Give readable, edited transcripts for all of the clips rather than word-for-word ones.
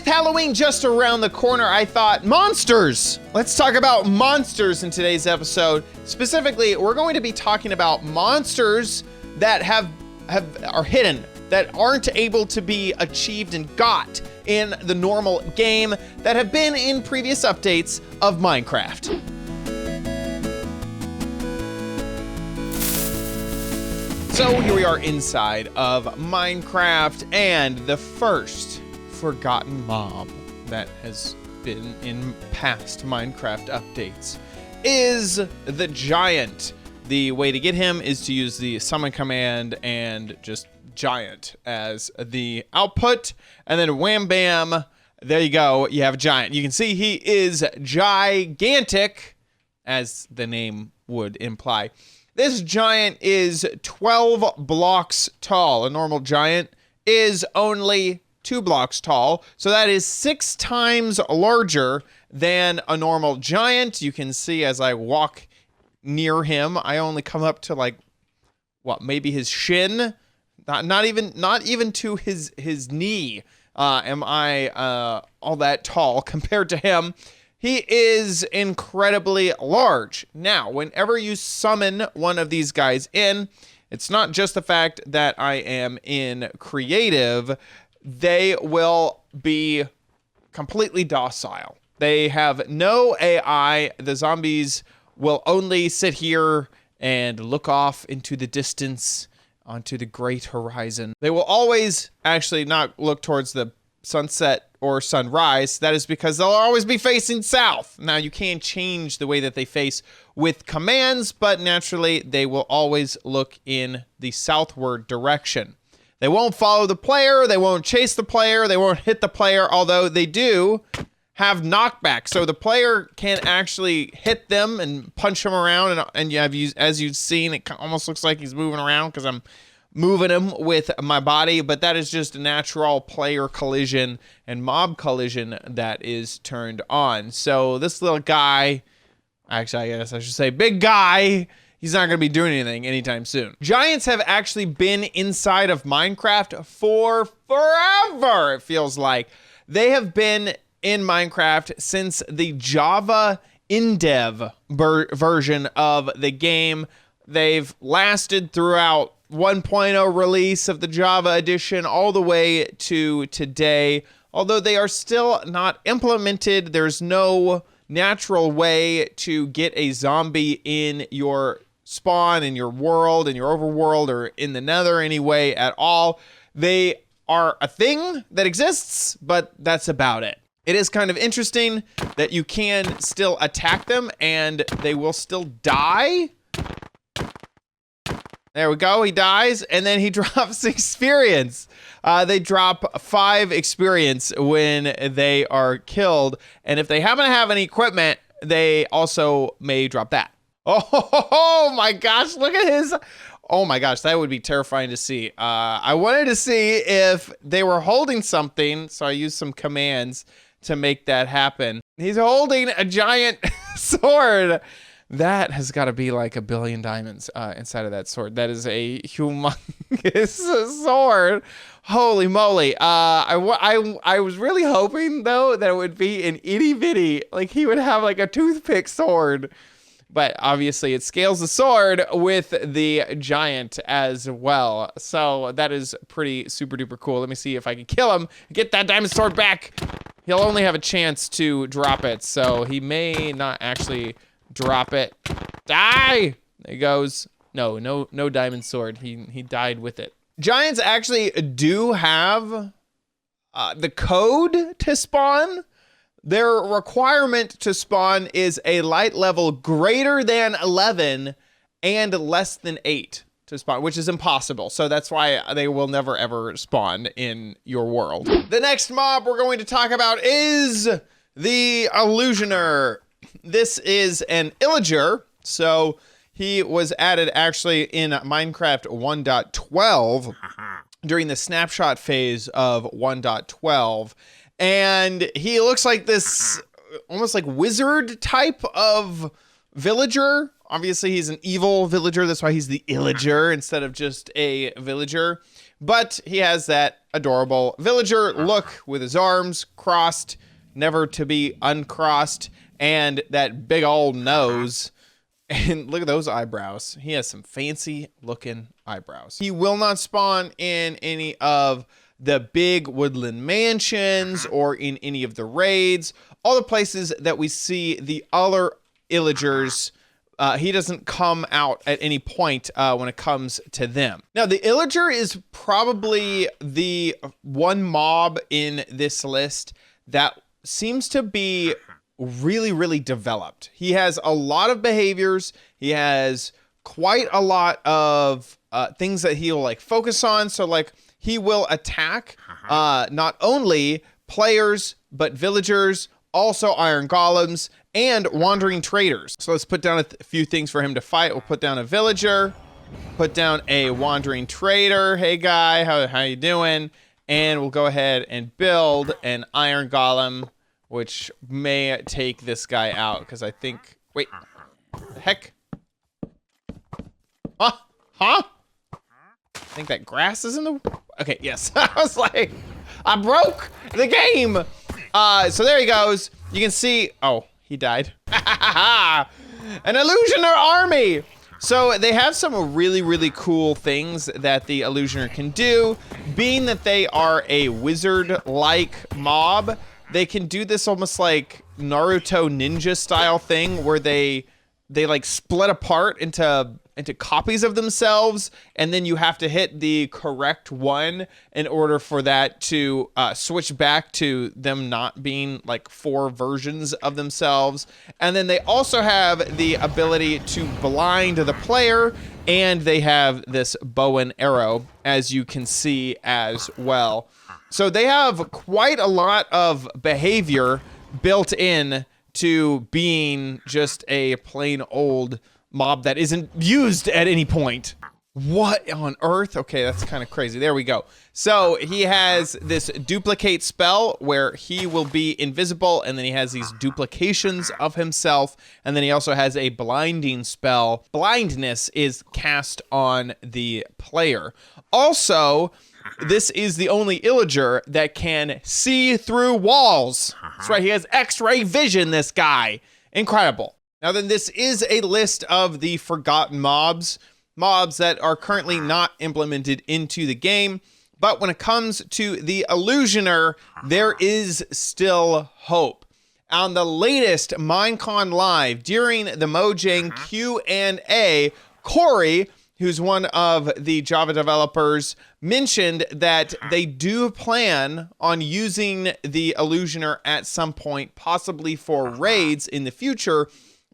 With Halloween just around the corner, I thought monsters. Let's talk about monsters in today's episode. Specifically, we're going to be talking about monsters that are hidden, that aren't able to be achieved and got in the normal game, that have been in previous updates of Minecraft. So here we are inside of Minecraft, and the first forgotten mob that has been in past Minecraft updates is the giant. The way to get him is to use the summon command and just giant as the output, and then wham bam, there you go, you have a giant. You can see he is gigantic, as the name would imply. This giant is 12 blocks tall. A normal giant is only 2 blocks tall, so that is 6 times larger than a normal giant. You can see as I walk near him, I only come up to like, what, maybe his shin? Not even to his knee. Am I all that tall compared to him? He is incredibly large. Now, whenever you summon one of these guys in, it's not just the fact that I am in creative, they will be completely docile. They have no AI. The zombies will only sit here and look off into the distance, onto the great horizon. They will always actually not look towards the sunset or sunrise. That is because they'll always be facing south. Now, you can change the way that they face with commands, but naturally they will always look in the southward direction. They won't follow the player, they won't chase the player, they won't hit the player, although they do have knockback. So the player can actually hit them and punch them around, and you have, as you've seen, it almost looks like he's moving around because I'm moving him with my body, but that is just a natural player collision and mob collision that is turned on. So this little guy, actually I guess I should say big guy, he's not going to be doing anything anytime soon. Giants have actually been inside of Minecraft for forever, it feels like. They have been in Minecraft since the Java in-dev version of the game. They've lasted throughout 1.0 release of the Java edition all the way to today. Although they are still not implemented, there's no natural way to get a zombie in your spawn, in your world, in your overworld, or in the nether anyway at all. They are a thing that exists, but that's about it. It is kind of interesting that you can still attack them and they will still die. There we go, he dies, and then he drops experience. They drop 5 experience when they are killed, and if they happen to have any equipment, they also may drop that. Oh my gosh, look at his... Oh my gosh, that would be terrifying to see. I wanted to see if they were holding something, so I used some commands to make that happen. He's holding a giant sword. That has got to be like 1 billion diamonds inside of that sword. That is a humongous sword. Holy moly. I was really hoping, though, that it would be an itty bitty. Like, he would have like a toothpick sword. But obviously, it scales the sword with the giant as well. So that is pretty super duper cool. Let me see if I can kill him. Get that diamond sword back. He'll only have a chance to drop it. So he may not actually... drop it. Die! There he goes. No diamond sword. He died with it. Giants actually do have the code to spawn. Their requirement to spawn is a light level greater than 11 and less than 8 to spawn, which is impossible. So that's why they will never ever spawn in your world. The next mob we're going to talk about is the Illusioner. This is an Illager, so he was added actually in Minecraft 1.12 during the snapshot phase of 1.12, and he looks like this almost like wizard type of villager. Obviously, he's an evil villager, that's why he's the Illager instead of just a villager. but he has that adorable villager look with his arms crossed, never to be uncrossed, and that big old nose. And look at those eyebrows. He has some fancy looking eyebrows. He will not spawn in any of the big woodland mansions or in any of the raids. All the places that we see the other Illagers, he doesn't come out at any point when it comes to them. Now, the Illager is probably the one mob in this list that seems to be really, really developed. He has a lot of behaviors. He has quite a lot of things that he'll like focus on. So like he will attack not only players, but villagers, also iron golems, and wandering traders. So let's put down a few things for him to fight. We'll put down a villager, put down a wandering trader. Hey guy, how you doing? And we'll go ahead and build an iron golem, which may take this guy out because I think, wait, the heck? Huh? I think that grass is in the, okay, yes. I was like, I broke the game. So there he goes. You can see, oh, he died. An Illusioner army. So they have some really, really cool things that the Illusioner can do. Being that they are a wizard-like mob, they can do this almost like Naruto ninja style thing where they like split apart into copies of themselves, and then you have to hit the correct one in order for that to switch back to them not being like 4 versions of themselves. And then they also have the ability to blind the player, and they have this bow and arrow, as you can see as well. So they have quite a lot of behavior built in to being just a plain old mob that isn't used at any point. What on earth? Okay, that's kind of crazy. There we go. So he has this duplicate spell where he will be invisible, and then he has these duplications of himself, and then he also has a blinding spell. Blindness is cast on the player. Also, this is the only Illager that can see through walls. That's right, he has X-ray vision, this guy. Incredible. Now then, this is a list of the forgotten mobs that are currently not implemented into the game. But when it comes to the Illusioner, there is still hope. On the latest Minecon Live, during the Mojang Q&A, Corey, who's one of the Java developers, mentioned that they do plan on using the Illusioner at some point, possibly for raids in the future.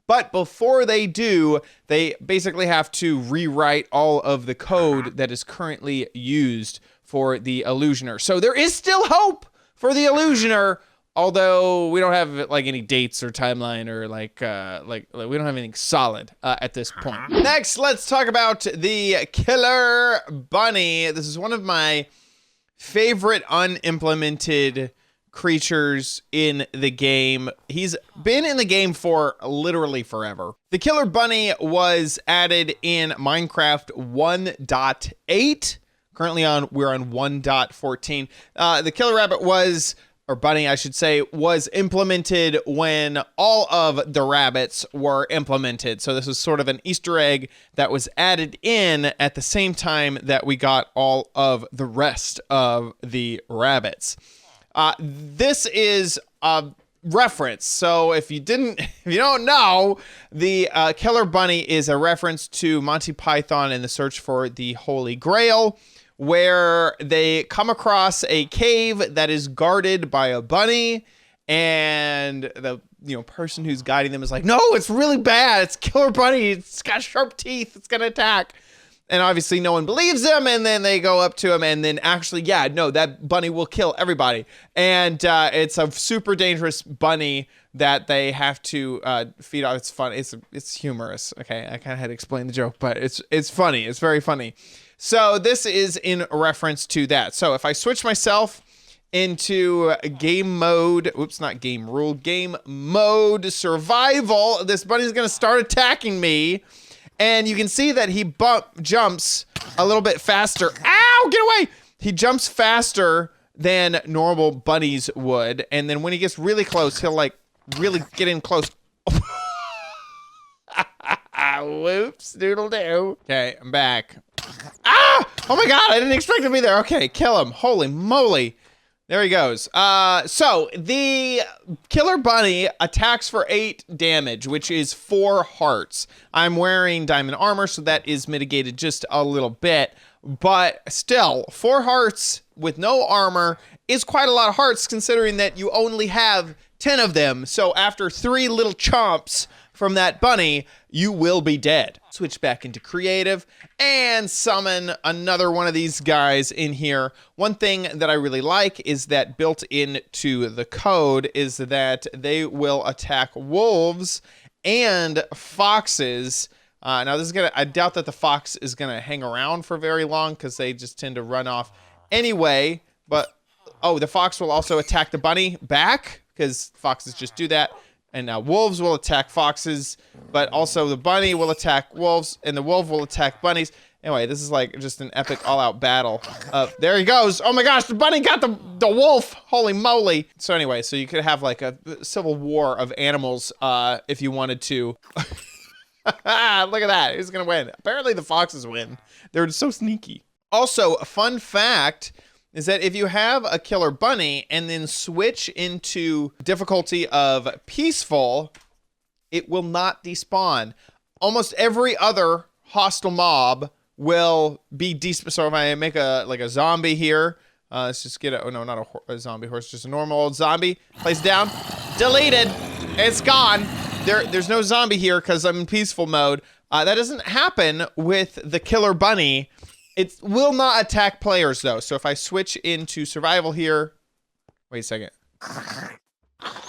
But before they do, they basically have to rewrite all of the code that is currently used for the Illusioner. So there is still hope for the Illusioner, although we don't have like any dates or timeline or like we don't have anything solid at this point. Next, let's talk about the Killer Bunny. This is one of my favorite unimplemented creatures in the game. He's been in the game for literally forever. The Killer Bunny was added in Minecraft 1.8. Currently we're on 1.14. The Killer Rabbit was, or bunny, I should say, was implemented when all of the rabbits were implemented. So this was sort of an Easter egg that was added in at the same time that we got all of the rest of the rabbits. This is a reference. So if you don't know, the Killer Bunny is a reference to Monty Python and the Search for the Holy Grail, where they come across a cave that is guarded by a bunny, and the person who's guiding them is like, no, it's really bad. It's Killer Bunny. It's got sharp teeth. It's gonna attack. And obviously no one believes them, and then they go up to him, and then actually, yeah, no, that bunny will kill everybody. And it's a super dangerous bunny that they have to feed off. It's fun. It's humorous. Okay, I kind of had to explain the joke, but it's funny. It's very funny. So this is in reference to that. So if I switch myself into game mode, oops, not game rule, game mode survival, this bunny's gonna start attacking me. And you can see that he jumps a little bit faster. Ow, get away! He jumps faster than normal bunnies would, and then when he gets really close, he'll like really get in close. Whoops, doodle doo. Okay, I'm back. Ah! Oh my god, I didn't expect to be there. Okay, kill him. Holy moly. There he goes. So the killer bunny attacks for 8 damage, which is 4 hearts. I'm wearing diamond armor, so that is mitigated just a little bit. But still, 4 hearts with no armor is quite a lot of hearts, considering that you only have 10 of them. So after 3 little chomps from that bunny, you will be dead. Switch back into creative and summon another one of these guys in here. One thing that I really like is that built into the code is that they will attack wolves and foxes. Now this is I doubt that the fox is gonna hang around for very long because they just tend to run off anyway. But, oh, the fox will also attack the bunny back because foxes just do that. And now wolves will attack foxes, but also the bunny will attack wolves, and the wolf will attack bunnies. Anyway, this is like just an epic all-out battle. There he goes. Oh my gosh, the bunny got the wolf. Holy moly. So anyway, so you could have like a civil war of animals if you wanted to. Look at that. Who's going to win? Apparently the foxes win. They're so sneaky. Also, a fun fact is that if you have a killer bunny and then switch into difficulty of peaceful, it will not despawn. Almost every other hostile mob will be despawn. So if I make a zombie here, let's just get oh no, not a zombie horse, just a normal old zombie. Place down, deleted, it's gone. There's no zombie here because I'm in peaceful mode. That doesn't happen with the killer bunny. It will not attack players, though. So if I switch into survival here... Wait a second.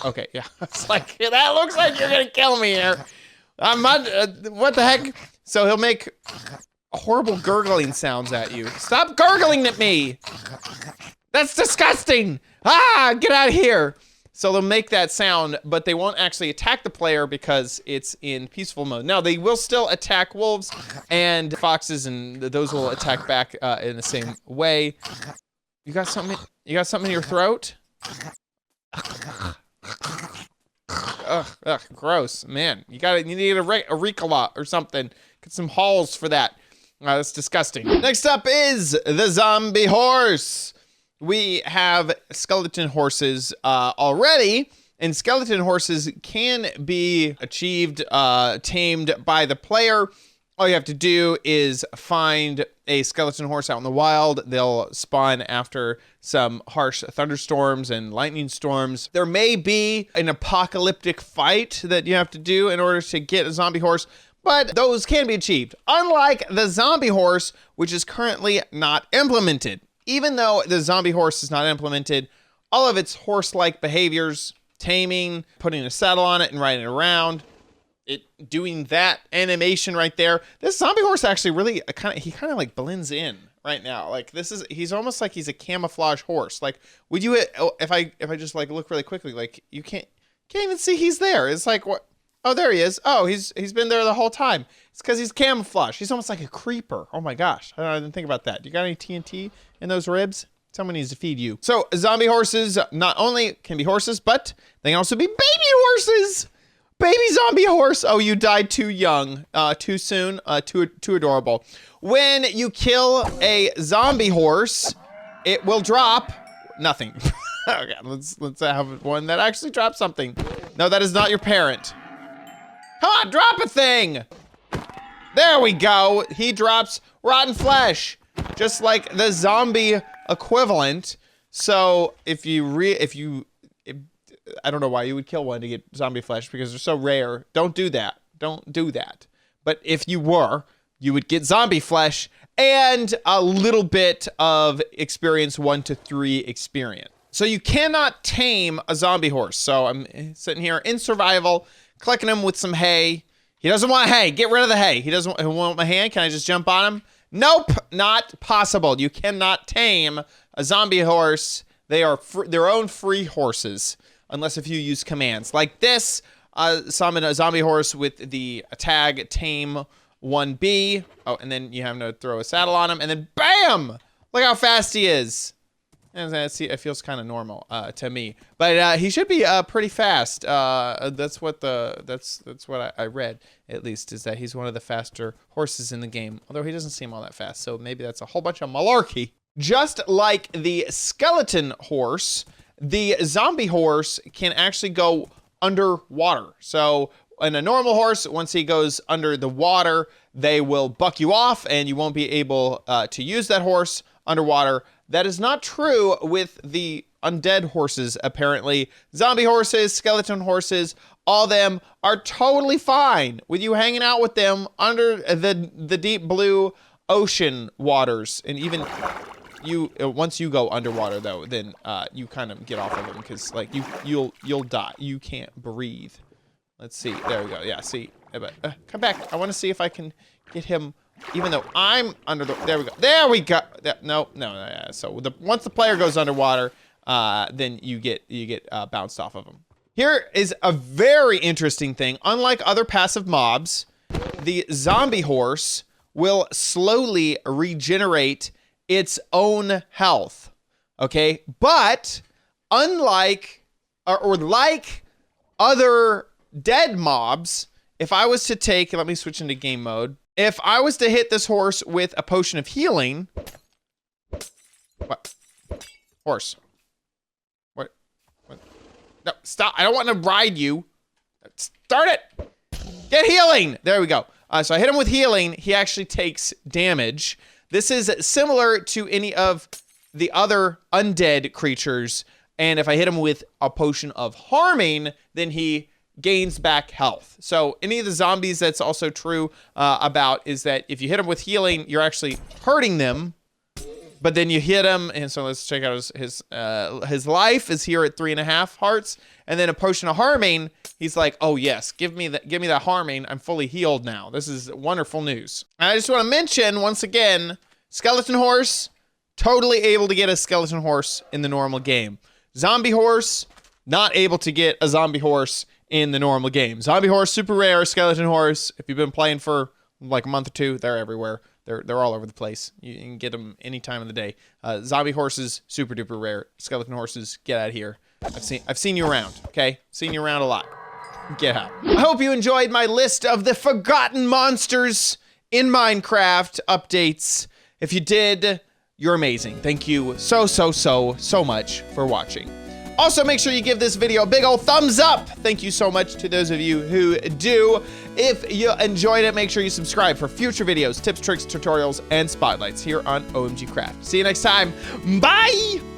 Okay, yeah. It's like, that looks like you're going to kill me here. I'm not... what the heck? So he'll make horrible gurgling sounds at you. Stop gurgling at me! That's disgusting! Ah, get out of here! So they'll make that sound, but they won't actually attack the player because it's in peaceful mode. Now, they will still attack wolves and foxes, and those will attack back in the same way. You got something? You got something in your throat? Ugh, gross, man. You need a Ricola or something. Get some halls for that. That's disgusting. Next up is the zombie horse. We have skeleton horses already, and skeleton horses can be achieved, tamed by the player. All you have to do is find a skeleton horse out in the wild. They'll spawn after some harsh thunderstorms and lightning storms. There may be an apocalyptic fight that you have to do in order to get a zombie horse, but those can be achieved. Unlike the zombie horse, which is currently not implemented. Even though the zombie horse is not implemented, all of its horse-like behaviors, taming, putting a saddle on it and riding it around, doing that animation right there, this zombie horse actually really he kind of like blends in right now. Like he's almost like he's a camouflage horse. Like would you if I just like look really quickly, like you can't even see he's there. It's like what? Oh, there he is. Oh, he's been there the whole time. It's because he's camouflaged. He's almost like a creeper. Oh my gosh. I didn't think about that. You got any TNT in those ribs? Someone needs to feed you. So zombie horses not only can be horses, but they can also be baby horses. Baby zombie horse. Oh, you died too young, too soon, too adorable. When you kill a zombie horse, it will drop nothing. Okay, let's have one that actually drops something. No, that is not your parent. Come on, drop a thing. There we go. He drops rotten flesh, just like the zombie equivalent. So if I don't know why you would kill one to get zombie flesh because they're so rare. Don't do that. Don't do that. But if you were, you would get zombie flesh and a little bit of experience 1 to 3 experience. So you cannot tame a zombie horse. So I'm sitting here in survival, clicking him with some hay. He doesn't want hay. Get rid of the hay. He doesn't want my hand. Can I just jump on him? Nope, not possible. You cannot tame a zombie horse. They are their own free horses, unless if you use commands like this. Summon a zombie horse with the tag tame 1B. Oh, and then you have to throw a saddle on him, and then bam! Look how fast he is. And it feels kind of normal to me, but he should be pretty fast. That's what I read, at least, is that he's one of the faster horses in the game. Although he doesn't seem all that fast, so maybe that's a whole bunch of malarkey. Just like the skeleton horse, the zombie horse can actually go underwater. So in a normal horse, once he goes under the water, they will buck you off, and you won't be able to use that horse underwater. That is not true with the undead horses, apparently. Zombie horses, skeleton horses, all of them are totally fine with you hanging out with them under the deep blue ocean waters. And even you, once you go underwater though, then you kind of get off of them because like you'll die. You can't breathe. Let's see. There we go. Yeah, see. Come back. I want to see if I can get him. Even though I'm under the, there we go. There we go. No. So once the player goes underwater, then you get bounced off of them. Here is a very interesting thing. Unlike other passive mobs, the zombie horse will slowly regenerate its own health. Okay, but unlike or like other dead mobs, if I was to take, let me switch into game mode. If I was to hit this horse with a potion of healing, what? Horse. What? No, stop. I don't want to ride you. Start it. Get healing. There we go. So I hit him with healing. He actually takes damage. This is similar to any of the other undead creatures. And if I hit him with a potion of harming, then he gains back health. So any of the zombies, that's also true about, is that if you hit them with healing, you're actually hurting them, but then you hit him. And so let's check out his life is here at 3.5 hearts, and then a potion of harming. He's like, oh yes, give me that harming. I'm fully healed now. This is wonderful news. And I just want to mention once again, skeleton horse, totally able to get a skeleton horse in the normal game. Zombie horse, not able to get a zombie horse in the normal game. Zombie horse, super rare. Skeleton horse, if you've been playing for like a month or two, they're everywhere. They're all over the place. You can get them any time of the day. Zombie horses, super duper rare. Skeleton horses, get out of here. I've seen you around, okay? Seen you around a lot. Get out. I hope you enjoyed my list of the forgotten monsters in Minecraft updates. If you did, you're amazing. Thank you so much for watching. Also, make sure you give this video a big old thumbs up. Thank you so much to those of you who do. If you enjoyed it, make sure you subscribe for future videos, tips, tricks, tutorials, and spotlights here on OMG Craft. See you next time. Bye!